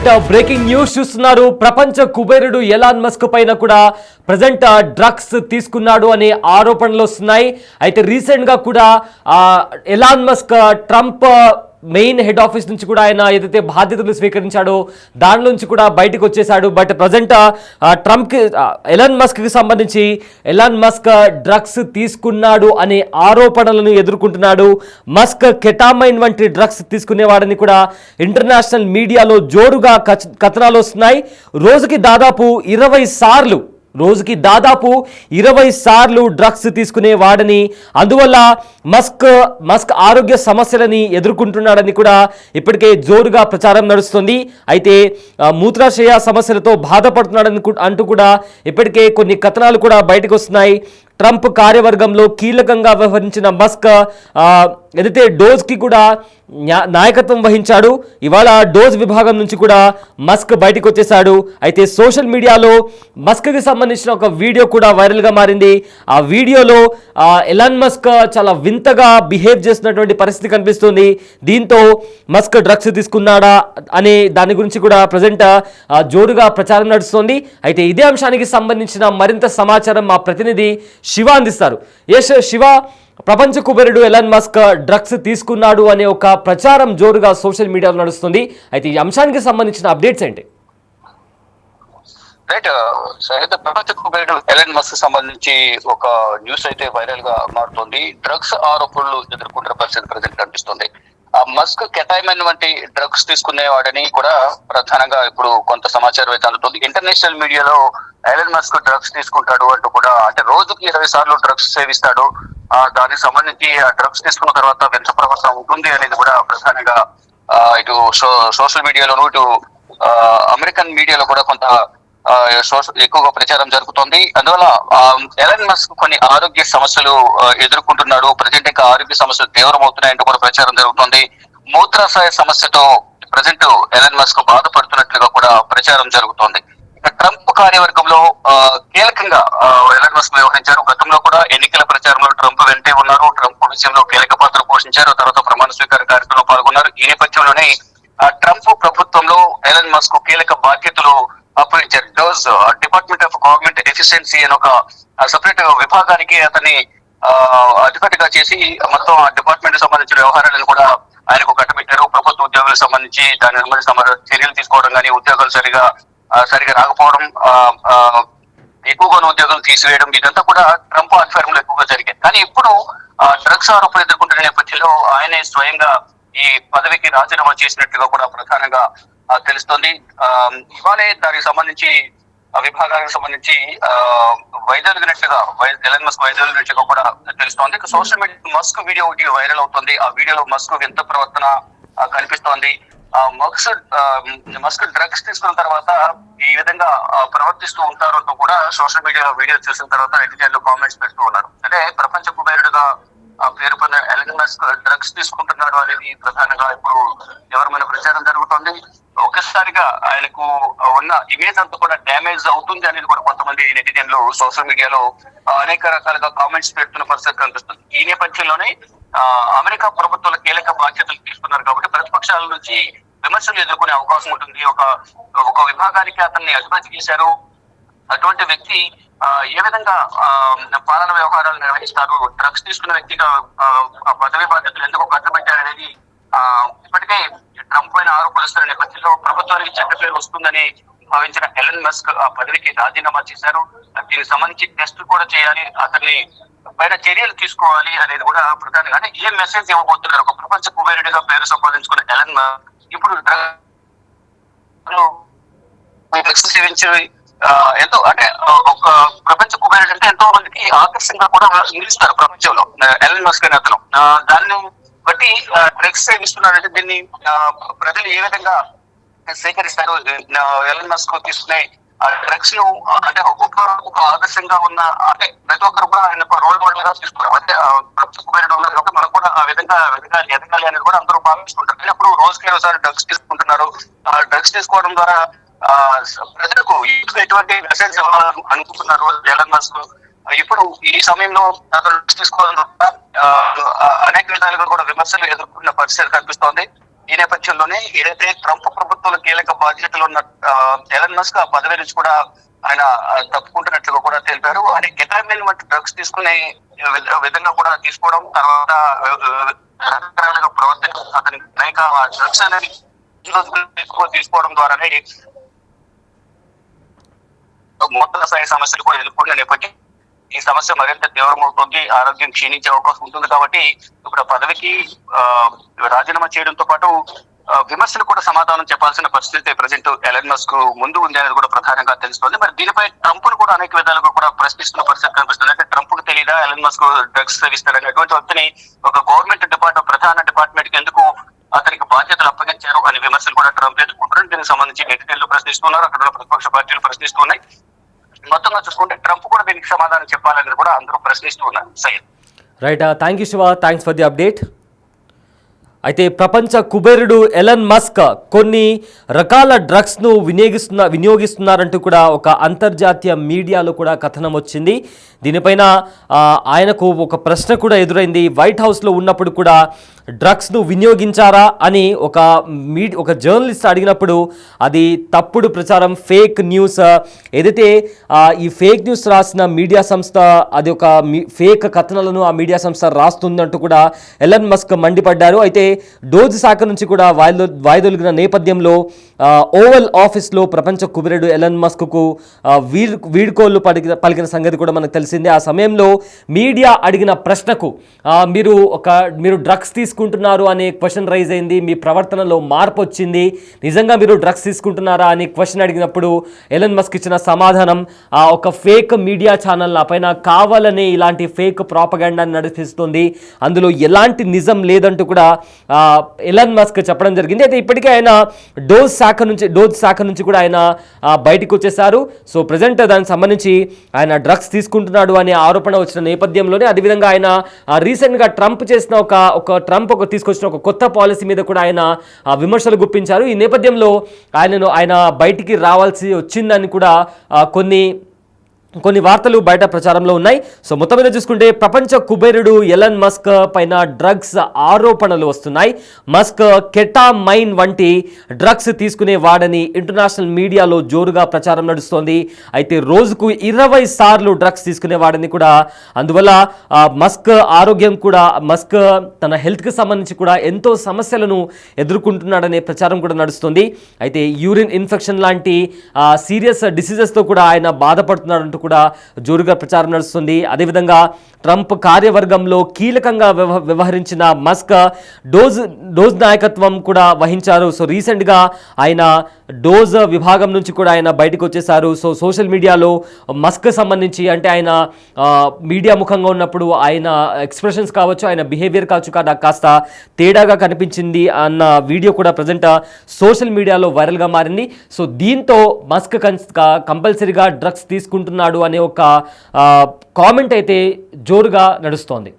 Right breaking news చూస్తున్నారు. ప్రపంచ కుబేరుడు ఎలాన్ మస్క్ పైన కూడా ప్రజెంట్ డ్రగ్స్ తీసుకున్నాడు అనే ఆరోపణలు వస్తున్నాయి. అయితే రీసెంట్ గా కూడా Elon Musk Trump main head office నుంచి కూడా ఆయన ఏదైతే బాధ్యతలు స్వీకరించాడో దాని నుంచి కూడా బయటకు వచ్చేసాడు. బట్ ప్రజెంట్ ట్రంప్కి ఎలాన్ మస్క్కి సంబంధించి ఎలాన్ మస్క్ డ్రగ్స్ తీసుకున్నాడు అనే ఆరోపణలను ఎదుర్కొంటున్నాడు. మస్క్ కెటామైన్ వంటి డ్రగ్స్ తీసుకునేవాడని కూడా ఇంటర్నేషనల్ మీడియాలో జోరుగా కథనాలు వస్తున్నాయి. రోజుకి దాదాపు 20 సార్లు డ్రగ్స్ తీసుకునేవాడని, అందువల్ల మస్క్ ఆరోగ్య సమస్యలని ఎదుర్కొంటున్నాడని కూడా ఇప్పటికే జోరుగా ప్రచారం నడుస్తుంది. అయితే మూత్రాశయ సమస్యలతో బాధపడుతున్నాడని అంటూ కూడా ఇప్పటికే కొన్ని కథనాలు కూడా బయటకు వస్తున్నాయి. ట్రంప్ కార్యవర్గంలో కీలకంగా వ్యవహరించిన మస్క్ ఏదైతే డోజ్కి కూడా నాయకత్వం వహించాడు. ఇవాళ డోజ్ విభాగం నుంచి కూడా మస్క్ బయటకు వచ్చేశాడు. అయితే సోషల్ మీడియాలో మస్క్కి సంబంధించిన ఒక వీడియో కూడా వైరల్గా మారింది. ఆ వీడియోలో ఎలాన్ మస్క్ చాలా వింతగా బిహేవ్ చేస్తున్నటువంటి పరిస్థితి కనిపిస్తుంది. దీంతో మస్క్ డ్రగ్స్ తీసుకున్నాడా అనే దాని గురించి కూడా ప్రజెంట్ జోరుగా ప్రచారం నడుస్తోంది. అయితే ఇదే అంశానికి సంబంధించిన మరింత సమాచారం మా ప్రతినిధి శివ అందిస్తారు. శివ, ప్రపంచ కుబేరుడు ఎలాన్ మస్క్ డ్రగ్స్ తీసుకున్నాడు అనే ఒక ప్రచారం జోరుగా సోషల్ మీడియాలో నడుస్తుంది. అయితే ఈ అంశానికి సంబంధించిన అప్డేట్స్ ఏంటి? రైట్ ప్రపంచ కుబేరుడు ఎలాన్ మస్క్ సంబంధించి ఒక న్యూస్ అయితే వైరల్ గా మారుతుంది. డ్రగ్స్ ఆరోపణలు ఎదుర్కొంటున్న పరిస్థితి ప్రజెంట్ కనిపిస్తుంది. ఆ మస్క్ కెటైమైన్ వంటి డ్రగ్స్ తీసుకునేవాడని కూడా ప్రధానంగా ఇప్పుడు కొంత సమాచారం అయితే అందుతుంది. ఇంటర్నేషనల్ మీడియాలో ఎలాన్ మస్క్ డ్రగ్స్ తీసుకుంటాడు అంటూ కూడా, అంటే రోజుకి 20 సార్లు డ్రగ్స్ సేవిస్తాడు, దానికి సంబంధించి ఆ డ్రగ్స్ తీసుకున్న తర్వాత వింత ప్రవర్తన ఉంటుంది అనేది కూడా ప్రధానంగా ఇటు సోషల్ మీడియాలోను ఇటు అమెరికన్ మీడియాలో కూడా కొంత ఎక్కువగా ప్రచారం జరుగుతుంది. అందువల్ల ఎలాన్ మస్క్ కొన్ని ఆరోగ్య సమస్యలు ఎదుర్కొంటున్నాడు. ప్రజెంట్ ఇంకా ఆరోగ్య సమస్యలు తీవ్రమవుతున్నాయంటూ కూడా ప్రచారం జరుగుతుంది. మూత్రాశయ సమస్యతో ప్రజెంట్ ఎలాన్ మస్క్ బాధపడుతున్నట్లుగా కూడా ప్రచారం జరుగుతోంది. ట్రంప్ కార్యవర్గంలో కీలకంగా ఎలాన్ మస్క్ వ్యవహరించారు. గతంలో కూడా ఎన్నికల ప్రచారంలో ట్రంప్ వెంటే ఉన్నారు. ట్రంప్ విషయంలో కీలక పాత్ర పోషించారు. తర్వాత ప్రమాణ స్వీకార కార్యక్రమంలో పాల్గొన్నారు. ఈ నేపథ్యంలోనే ట్రంప్ ప్రభుత్వంలో ఎలాన్ మస్క్ కీలక బాధ్యతలు అప్పగించారు. DOGE department of government efficiency అని ఒక సపరేట్ విభాగానికి అతన్ని అధిపతిగా చేసి మొత్తం ఆ డిపార్ట్మెంట్ సంబంధించిన వ్యవహారాలను కూడా ఆయనకు కట్టబెట్టారు. ప్రభుత్వ ఉద్యోగులకు సంబంధించి దానికి సంబంధించిన చర్యలు తీసుకోవడం కానీ, ఉద్యోగాలు సరిగా రాకపోవడం, ఎక్కువగా ఉద్యోగాలు తీసివేయడం, ఇదంతా కూడా ట్రంప్ ఆధ్వర్యంలో ఎక్కువగా జరిగింది. కానీ ఇప్పుడు డ్రగ్స్ ఆరోపణలు ఎదుర్కొంటున్న నేపథ్యంలో ఆయనే స్వయంగా ఈ పదవికి రాజీనామా చేసినట్టుగా కూడా ప్రధానంగా తెలుస్తోంది. ఇవాళే దానికి సంబంధించి విభాగానికి సంబంధించి వైదొలిగినట్లుగా ఎలాన్ మస్క్ వైదొలిగినట్లుగా కూడా తెలుస్తోంది. సోషల్ మీడియా మస్క్ వీడియో ఒకటి వైరల్ అవుతుంది. ఆ వీడియోలో మస్క్ వింత ప్రవర్తన కనిపిస్తోంది. మస్క్ డ్రగ్స్ తీసుకున్న తర్వాత ఈ విధంగా ప్రవర్తిస్తూ ఉంటారు అంటూ కూడా సోషల్ మీడియాలో వీడియో చూసిన తర్వాత నెటిజన్లు కామెంట్స్ పెడుతూ ఉన్నారు. అంటే ప్రపంచ కుబేరుడుగా పేరు పొందిన ఎలాన్ మస్క్ డ్రగ్స్ తీసుకుంటున్నాడు అనేది ప్రధానంగా ఇప్పుడు ఎవరమైన ప్రచారం జరుగుతుంది. ఒక్కసారిగా ఆయనకు ఉన్న ఇమేజ్ అంతా కూడా డ్యామేజ్ అవుతుంది అనేది కూడా కొంతమంది నెటిజన్లు సోషల్ మీడియాలో అనేక రకాలుగా కామెంట్స్ పెడుతున్న పరిస్థితి కనిపిస్తుంది. ఈ నేపథ్యంలోనే అమెరికా ప్రభుత్వాల కీలక బాధ్యతలు తీసుకున్నారు కాబట్టి ప్రతిపక్షాల నుంచి విమర్శలు ఎదుర్కొనే అవకాశం ఉంటుంది. ఒక విభాగానికి అతన్ని అధిపతి చేశారు. అటువంటి వ్యక్తి ఏ విధంగా పాలన వ్యవహారాలు నిర్వహిస్తారు, డ్రగ్స్ తీసుకున్న వ్యక్తిగా పదవి బాధ్యతలు ఎందుకు కట్టబెట్టారనేది ఇప్పటికే ట్రంప్ పైన ఆరోపణిస్తున్న నేపథ్యంలో ప్రభుత్వానికి చెడ్డ పేరు వస్తుందని భావించిన ఎలాన్ మస్క్ ఆ పదవికి రాజీనామా చేశారు. దీనికి సంబంధించి టెస్ట్ కూడా చేయాలి, అతన్ని పైన చర్యలు తీసుకోవాలి అనేది కూడా ప్రధానంగా, అంటే ఏ మెసేజ్ ఇవ్వబోతున్నారు. ఒక ప్రపంచ కుబేరుడిగా పేరు సంపాదించుకున్న ఎలాన్ మస్క్ ఇప్పుడు సేవించి ఎంతో, అంటే ఒక ప్రపంచ కుబేరుడు అంటే ఎంతో మందికి ఆకర్షణగా కూడా నిలుస్తారు ప్రపంచంలో ఎలాన్ మస్క్ అనే అతను. దాన్ని బట్టి డ్రగ్స్ సేవిస్తున్నారంటే దీన్ని ప్రజలు ఏ విధంగా సేకరిస్తారు? ఎలాన్ మస్క్ తీసుకునే డ్రగ్స్ ను అంటే ఒక ఆదర్శంగా ఉన్న, అంటే ప్రతి ఒక్కరు కూడా ఆయన రోల్ మోడల్ గా తీసుకున్నారు. అంటే ప్రపంచ కుబేరుడు ఉన్నారు కాబట్టి మనం కూడా ఆ విధంగా ఎదగాలి అనేది కూడా అందరూ భావిస్తుంటారు. కానీ అప్పుడు రోజుకి ఒకసారి డ్రగ్స్ తీసుకుంటున్నారు. ఆ డ్రగ్స్ తీసుకోవడం ద్వారా ప్రజలకు ఎటువంటి మెసేజ్ ఇవ్వాలని అనుకుంటున్నారు ఎలాన్ మస్క్. ఇప్పుడు ఈ సమయంలో అతను తీసుకోవడం అనేక విధాలుగా కూడా విమర్శలు ఎదుర్కొన్న పరిస్థితి కనిపిస్తోంది. ఈ నేపథ్యంలోనే ఏదైతే ట్రంప్ ప్రభుత్వంలో కీలక బాధ్యతలు ఉన్న ఎలన్ మస్క్ ఆ పదవి నుంచి కూడా ఆయన తప్పుకుంటున్నట్లుగా కూడా తెలిపారు. ఆయన కెటామిన్ వంటి డ్రగ్స్ తీసుకునే విధంగా కూడా తీసుకోవడం, తర్వాత రకరకాలుగా ప్రవర్తించడం, అతని అనేక డ్రగ్స్ అనేవి తీసుకోవడం ద్వారానే మొత్తం స్థాయి సమస్యలు కూడా ఎదుర్కొనే నేపథ్యం ఈ సమస్య మరింత తీవ్రమవుతుంది, ఆరోగ్యం క్షీణించే అవకాశం ఉంటుంది. కాబట్టి ఇప్పుడు పదవికి రాజీనామా చేయడంతో పాటు విమర్శలు కూడా సమాధానం చెప్పాల్సిన పరిస్థితి ప్రజెంట్ ఎలన్ మస్క్ ముందు ఉంది అనేది కూడా ప్రధానంగా తెలుస్తోంది. మరి దీనిపై ట్రంప్ ను కూడా అనేక విధాలుగా కూడా ప్రశ్నిస్తున్న పరిస్థితి కనిపిస్తుంది. అంటే ట్రంప్ కు తెలియదా ఎలన్ మస్క్ డ్రగ్స్ సేవిస్తారనేటువంటి వ్యక్తిని ఒక గవర్నమెంట్ ప్రధాన డిపార్ట్మెంట్ కి ఎందుకు అతనికి బాధ్యతలు అప్పగించారు అనే విమర్శలు కూడా ట్రంప్ ఎదుర్కొంటున్నారు. దీనికి సంబంధించి నెటిజన్లు ప్రశ్నిస్తున్నారు, అక్కడ ప్రతిపక్ష పార్టీలు ప్రశ్నిస్తున్నాయి. మొత్తంగా చూసుకుంటే ట్రంప్ కూడా దీనికి సమాధానం చెప్పాలని కూడా అందరూ ప్రశ్నిస్తూ ఉన్నారు. Syed right, thank you Shiva, thanks for the update. అయితే ప్రపంచ కుబేరుడు ఎలన్ మస్క్ కొన్ని రకాల డ్రగ్స్ను వినియోగిస్తున్నారంటూ కూడా ఒక అంతర్జాతీయ మీడియాలో కూడా కథనం వచ్చింది. దీనిపైన ఆయనకు ఒక ప్రశ్న కూడా ఎదురైంది. వైట్ హౌస్లో ఉన్నప్పుడు కూడా డ్రగ్స్ను వినియోగించారా అని ఒక జర్నలిస్ట్ అడిగినప్పుడు అది తప్పుడు ప్రచారం, ఫేక్ న్యూస్. ఏదైతే ఈ ఫేక్ న్యూస్ రాసిన మీడియా సంస్థ అది ఒక ఫేక్ కథనాలను ఆ మీడియా సంస్థ రాస్తుందంటూ కూడా ఎలన్ మస్క్ మండిపడ్డారు. అయితే డోజ్ శాఖ నుంచి కూడా వాయిదొలిగిన నేపథ్యంలో ఓవల్ ఆఫీస్లో ప్రపంచ కుబేరుడు ఎలన్ మస్క్కు వీడ్కోళ్లు పలికిన సంగతి కూడా మనకు తెలిసిందే. ఆ సమయంలో మీడియా అడిగిన ప్రశ్నకు మీరు డ్రగ్స్ తీసుకుంటున్నారు అనే క్వశ్చన్ రైజ్ అయింది, మీ ప్రవర్తనలో మార్పు వచ్చింది, నిజంగా మీరు డ్రగ్స్ తీసుకుంటున్నారా అని క్వశ్చన్ అడిగినప్పుడు ఎలన్ మస్క్ ఇచ్చిన సమాధానం ఒక ఫేక్ మీడియా ఛానల్ పైన కావాలనే ఇలాంటి ఫేక్ ప్రాపగాండాని నడిపిస్తుంది, అందులో ఎలాంటి నిజం లేదంటూ కూడా ఎలన్ మస్క్ చెప్పడం జరిగింది. అయితే ఇప్పటికే ఆయన డోజ్ శాఖ నుంచి కూడా ఆయన బయటకు వచ్చేసారు. సో ప్రజెంట్ దానికి సంబంధించి ఆయన డ్రగ్స్ తీసుకుంటున్నాడు అనే ఆరోపణ వచ్చిన నేపథ్యంలోనే, అదేవిధంగా ఆయన రీసెంట్గా ట్రంప్ తీసుకొచ్చిన ఒక కొత్త పాలసీ మీద కూడా ఆయన విమర్శలు గుప్పించారు. ఈ నేపథ్యంలో ఆయన బయటికి రావాల్సి వచ్చిందని కూడా కొన్ని వార్తలు బయట ప్రచారంలో ఉన్నాయి. సో మొత్తం మీద చూసుకుంటే ప్రపంచ కుబేరుడు ఎలన్ మస్క్ పైన డ్రగ్స్ ఆరోపణలు వస్తున్నాయి. మస్క్ కెటామైన్ వంటి డ్రగ్స్ తీసుకునే వాడని ఇంటర్నేషనల్ మీడియాలో జోరుగా ప్రచారం నడుస్తోంది. అయితే రోజుకు 20 సార్లు డ్రగ్స్ తీసుకునేవాడని కూడా, అందువల్ల మస్క్ ఆరోగ్యం కూడా, మస్క్ తన హెల్త్కి సంబంధించి కూడా ఎంతో సమస్యలను ఎదుర్కొంటున్నాడనే ప్రచారం కూడా నడుస్తుంది. అయితే యూరిన్ ఇన్ఫెక్షన్ లాంటి సీరియస్ డిసీజెస్తో కూడా ఆయన బాధపడుతున్నాడంటూ కూడా జోరుగా ప్రచారం నడుస్తుంది. అదేవిధంగా ట్రంప్ కార్యవర్గంలో కీలకంగా వ్యవహరించిన మస్క్ డోజ్ నాయకత్వం కూడా వహించారు. సో రీసెంట్గా ఆయన డోజ్ విభాగం నుంచి కూడా ఆయన బయటకు వచ్చేసారు. సో సోషల్ మీడియాలో మస్క్ సంబంధించి, అంటే ఆయన మీడియా ముఖంగా ఉన్నప్పుడు ఆయన ఎక్స్ప్రెషన్స్ కావచ్చు, ఆయన బిహేవియర్ కావచ్చు కాస్త తేడాగా కనిపించింది అన్న వీడియో కూడా ప్రజెంట్ సోషల్ మీడియాలో వైరల్గా మారింది. సో దీంతో మస్క్ కంపల్సరీగా డ్రగ్స్ తీసుకుంటున్నాడు అనే ఒక కామెంట్ అయితే జోరుగా నడుస్తోంది.